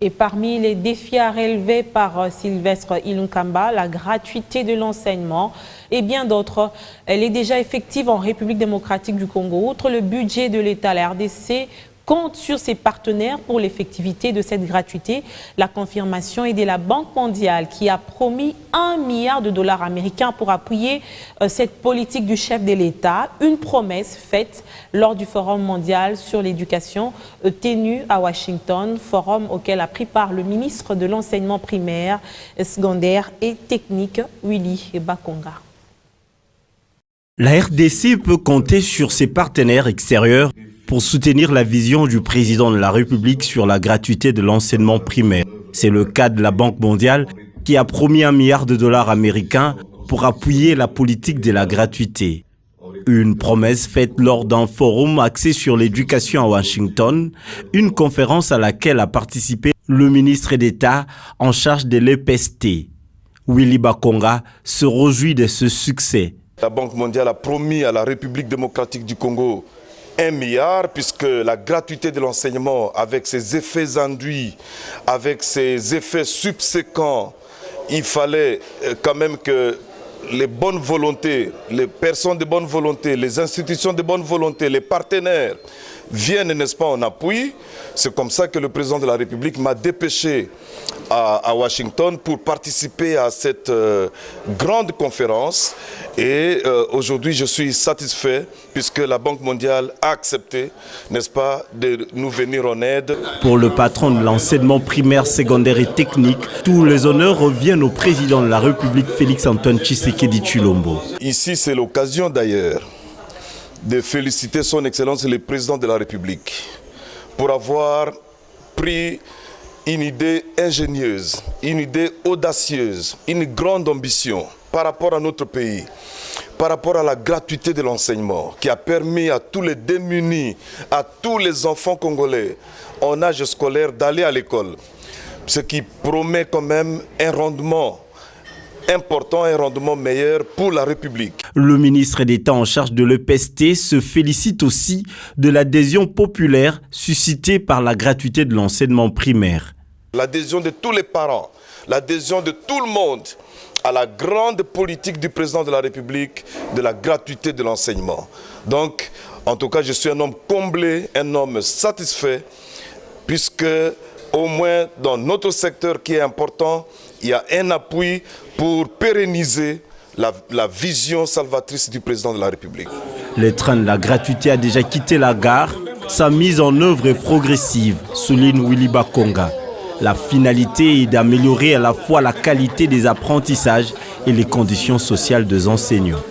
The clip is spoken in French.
Et parmi les défis à relever par Sylvestre Ilunkamba, la gratuité de l'enseignement et bien d'autres, elle est déjà effective en République démocratique du Congo. Outre le budget de l'État, la RDC compte sur ses partenaires pour l'effectivité de cette gratuité. La confirmation est de la Banque mondiale qui a promis $1 milliard américains pour appuyer cette politique du chef de l'État. Une promesse faite lors du Forum mondial sur l'éducation tenu à Washington, forum auquel a pris part le ministre de l'enseignement primaire, secondaire et technique, Willy Bakonga. La RDC peut compter sur ses partenaires extérieurs pour soutenir la vision du président de la République sur la gratuité de l'enseignement primaire. C'est le cas de la Banque mondiale qui a promis $1 milliard américains pour appuyer la politique de la gratuité. Une promesse faite lors d'un forum axé sur l'éducation à Washington, une conférence à laquelle a participé le ministre d'État en charge de l'EPST. Willy Bakonga se réjouit de ce succès. La Banque mondiale a promis à la République démocratique du Congo $1 milliard, puisque la gratuité de l'enseignement, avec ses effets induits, avec ses effets subséquents, il fallait quand même que les bonnes volontés, les personnes de bonne volonté, les institutions de bonne volonté, les partenaires viennent, n'est-ce pas, en appui. C'est comme ça que le président de la République m'a dépêché à Washington pour participer à cette grande conférence. Et aujourd'hui, je suis satisfait puisque la Banque mondiale a accepté, n'est-ce pas, de nous venir en aide. Pour le patron de l'enseignement primaire, secondaire et technique, tous les honneurs reviennent au président de la République, Félix-Antoine Tshisekedi Tshilombo. Ici, c'est l'occasion d'ailleurs de féliciter son Excellence le Président de la République pour avoir pris une idée ingénieuse, une idée audacieuse, une grande ambition par rapport à notre pays, par rapport à la gratuité de l'enseignement qui a permis à tous les démunis, à tous les enfants congolais en âge scolaire d'aller à l'école, ce qui promet quand même un rendement important, un rendement meilleur pour la République. Le ministre d'État en charge de l'EPST se félicite aussi de l'adhésion populaire suscitée par la gratuité de l'enseignement primaire. L'adhésion de tous les parents, l'adhésion de tout le monde à la grande politique du président de la République de la gratuité de l'enseignement. Donc, en tout cas, je suis un homme comblé, un homme satisfait, puisque au moins dans notre secteur qui est important, il y a un appui pour pérenniser la vision salvatrice du président de la République. Le train de la gratuité a déjà quitté la gare. Sa mise en œuvre est progressive, souligne Willy Bakonga. La finalité est d'améliorer à la fois la qualité des apprentissages et les conditions sociales des enseignants.